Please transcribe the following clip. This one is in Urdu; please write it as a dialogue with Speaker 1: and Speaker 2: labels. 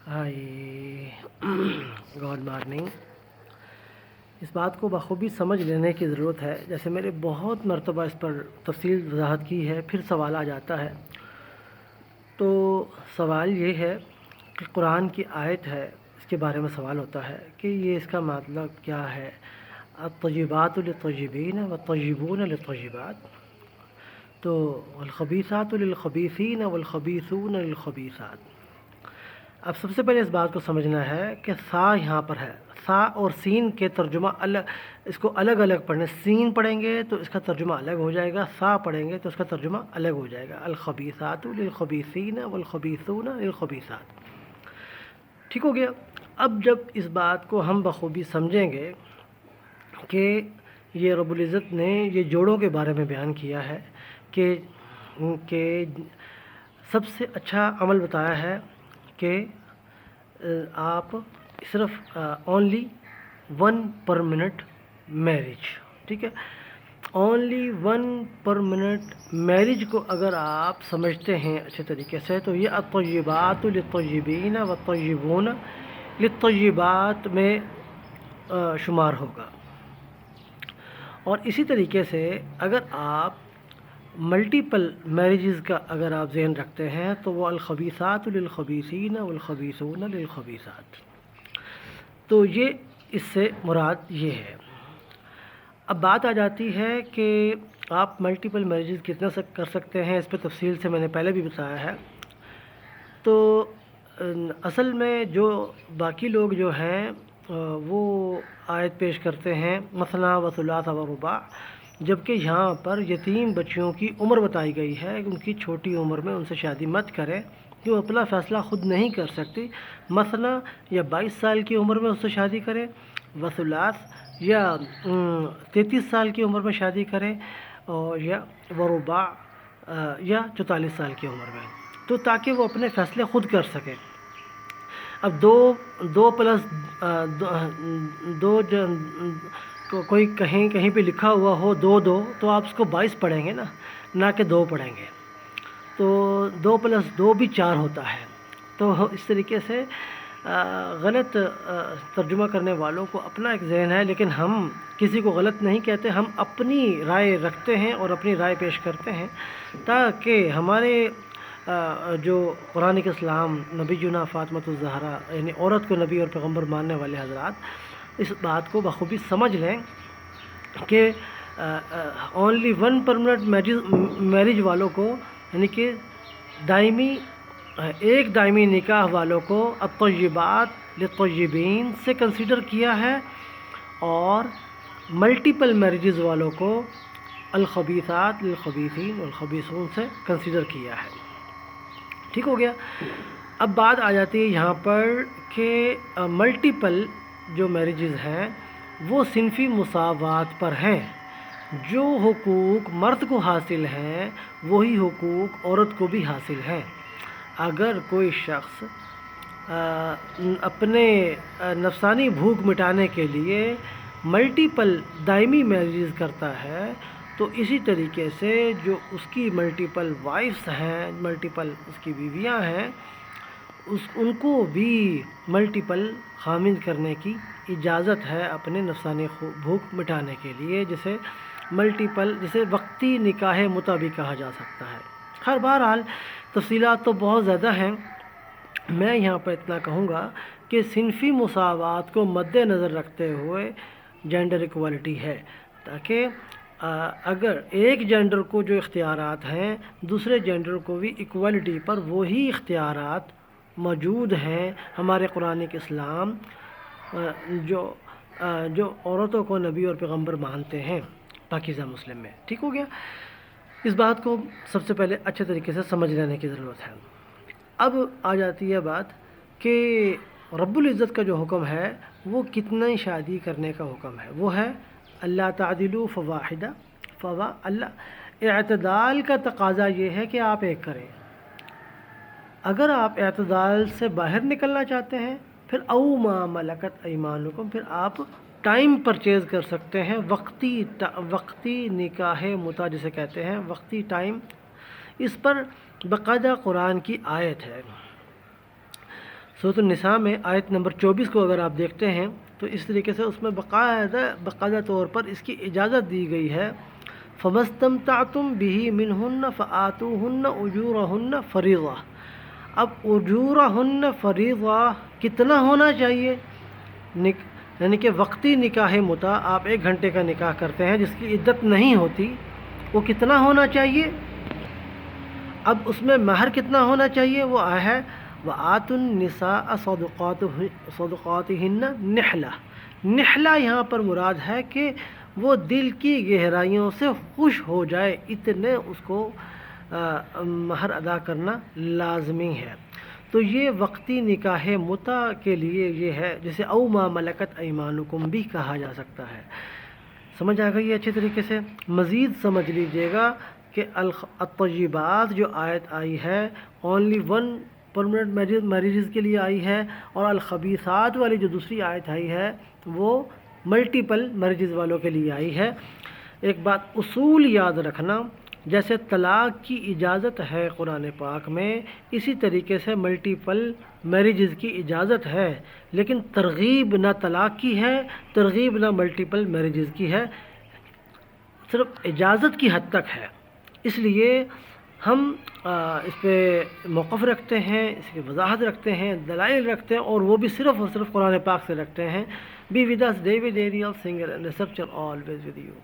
Speaker 1: High good morning. اس بات کو بخوبی سمجھ لینے کی ضرورت ہے. جیسے میں نے بہت مرتبہ اس پر تفصیل وضاحت کی ہے، پھر سوال آ جاتا ہے. تو سوال یہ ہے کہ قرآن کی آیت ہے، اس کے بارے میں سوال ہوتا ہے کہ یہ اس کا مطلب کیا ہے. الطیبات للطیبین والطیبون للطیبات، تو الخبیثات للخبیثین والخبیثون للخبیثات. اب سب سے پہلے اس بات کو سمجھنا ہے کہ سا یہاں پر ہے. سا اور سین کے ترجمہ اس کو الگ الگ پڑھنے. سین پڑھیں گے تو اس کا ترجمہ الگ ہو جائے گا، سا پڑھیں گے تو اس کا ترجمہ الگ ہو جائے گا. الخبیثات للخبیثین والخبیثون للخبیثات. ٹھیک ہو گیا. اب جب اس بات کو ہم بخوبی سمجھیں گے کہ یہ رب العزت نے یہ جوڑوں کے بارے میں بیان کیا ہے کہ سب سے اچھا عمل بتایا ہے کہ آپ صرف اونلی 1 پر منٹ میرج. ٹھیک ہے، اونلی 1 پر منٹ میرج کو اگر آپ سمجھتے ہیں اچھے طریقے سے تو یہ الطیبات للطیبین والطیبون للطیبات میں شمار ہوگا. اور اسی طریقے سے اگر آپ ملٹیپل میرجز کا اگر آپ ذہن رکھتے ہیں تو وہ الخبیثات للخبیثین والخبیثون للخبیثات. تو یہ اس سے مراد یہ ہے. اب بات آ جاتی ہے کہ آپ ملٹیپل میرجز کتنا کر سکتے ہیں. اس پہ تفصیل سے میں نے پہلے بھی بتایا ہے. تو اصل میں جو باقی لوگ جو ہیں وہ آیت پیش کرتے ہیں مثنا و ثلاث و رباع، جبکہ یہاں پر یتیم بچیوں کی عمر بتائی گئی ہے کہ ان کی چھوٹی عمر میں ان سے شادی مت کریں کہ وہ اپنا فیصلہ خود نہیں کر سکتی. مثنا یا 22 سال کی عمر میں اس سے شادی کریں، وثلاث یا 33 سال کی عمر میں شادی کریں، اور یا ورباع یا 44 سال کی عمر میں، تو تاکہ وہ اپنے فیصلے خود کر سکیں. اب دو پلس دو کوئی کہیں پہ لکھا ہوا ہو دو تو آپ اس کو 22 پڑھیں گے نہ کہ 2 پڑھیں گے. تو 2 + 2 بھی 4 ہوتا ہے. تو اس طریقے سے غلط ترجمہ کرنے والوں کو اپنا ایک ذہن ہے، لیکن ہم کسی کو غلط نہیں کہتے. ہم اپنی رائے رکھتے ہیں اور اپنی رائے پیش کرتے ہیں تاکہ ہمارے جو قرآن کے اسلام نبینا فاطمۃ الزہرا یعنی عورت کو نبی اور پیغمبر ماننے والے حضرات اس بات کو بخوبی سمجھ لیں کہ اونلی 1 پر منٹ میرج والوں کو یعنی کہ ایک دائمی نکاح والوں کو الطیبات للطیبین سے کنسیڈر کیا ہے، اور ملٹیپل میرجز والوں کو الخبیثات للخبیثین والخبیثون سے کنسیڈر کیا ہے. ٹھیک ہو گیا. اب بات آ جاتی ہے یہاں پر کہ ملٹیپل جو میرجز ہیں وہ صنفی مساوات پر ہیں. جو حقوق مرد کو حاصل ہیں وہی حقوق عورت کو بھی حاصل ہیں. اگر کوئی شخص اپنے نفسانی بھوک مٹانے کے لیے ملٹیپل دائمی میرجز کرتا ہے تو اسی طریقے سے جو اس کی ملٹیپل وائفس ہیں، ملٹیپل اس کی بیویاں ہیں، ان کو بھی ملٹیپل خامند کرنے کی اجازت ہے اپنے نفسانی بھوک مٹانے کے لیے، جسے وقتی نکاح متع بھی کہا جا سکتا ہے. ہر بہرحال تفصیلات تو بہت زیادہ ہیں. میں یہاں پر اتنا کہوں گا کہ صنفی مساوات کو مد نظر رکھتے ہوئے جینڈر ایکوالٹی ہے، تاکہ اگر ایک جینڈر کو جو اختیارات ہیں دوسرے جینڈر کو بھی ایکوالٹی پر وہی اختیارات موجود ہیں. ہمارے قرآن کے اسلام جو عورتوں کو نبی اور پیغمبر مانتے ہیں پاکیزہ مسلم میں. ٹھیک ہو گیا. اس بات کو سب سے پہلے اچھے طریقے سے سمجھ لینے کی ضرورت ہے. اب آ جاتی ہے بات کہ رب العزت کا جو حکم ہے وہ کتنی شادی کرنے کا حکم ہے. وہ ہے اللہ تعدلوا فواحدہ اللہ. اعتدال کا تقاضا یہ ہے کہ آپ ایک کریں. اگر آپ اعتدال سے باہر نکلنا چاہتے ہیں پھر او ما ملکت ایمانکم، پھر آپ ٹائم پرچیز کر سکتے ہیں. وقتی نکاح متع جسے کہتے ہیں، وقتی ٹائم. اس پر باقاعدہ قرآن کی آیت ہے. سورۃ النساء میں آیت نمبر 24 کو اگر آپ دیکھتے ہیں تو اس طریقے سے اس میں باقاعدہ طور پر اس کی اجازت دی گئی ہے، فَمَسْتَمْتَعْتُمْ بِهِ مِنْهُنَّ فَآتُوهُنَّ أُجُورَهُنَّ فَرِيضَةً۔ اب اجورہن فریضہ کتنا ہونا چاہیے؟ یعنی کہ وقتی نکاح متع، آپ 1 گھنٹے کا نکاح کرتے ہیں جس کی عدت نہیں ہوتی، وہ کتنا ہونا چاہیے؟ اب اس میں مہر کتنا ہونا چاہیے؟ وہ ہے وَآتُوا النِّسَاءَ صَدُقَاتِهِنَّ نِحْلَةً۔ نحلہ یہاں پر مراد ہے کہ وہ دل کی گہرائیوں سے خوش ہو جائے، اتنے اس کو مہر ادا کرنا لازمی ہے۔ تو یہ وقتی نکاح متع کے لیے یہ ہے، جسے او ما ملکت ایمانکم بھی کہا جا سکتا ہے۔ سمجھ آ گئی اچھے طریقے سے؟ مزید سمجھ لیجئے گا کہ الطیبات جو آیت آئی ہے اونلی 1 پرمننٹ میریجز کے لیے آئی ہے، اور الخبیثات والی جو دوسری آیت آئی ہے وہ ملٹیپل میریجز والوں کے لیے آئی ہے۔ ایک بات اصول یاد رکھنا، جیسے طلاق کی اجازت ہے قرآن پاک میں، اسی طریقے سے ملٹیپل میریجز کی اجازت ہے، لیکن ترغیب نہ طلاق کی ہے، ترغیب نہ ملٹیپل میریجز کی ہے، صرف اجازت کی حد تک ہے۔ اس لیے ہم اس پہ موقف رکھتے ہیں، اس کی وضاحت رکھتے ہیں، دلائل رکھتے ہیں، اور وہ بھی صرف اور صرف قرآن پاک سے رکھتے ہیں۔ Be with us, David Ariel, singer and researcher, always with you.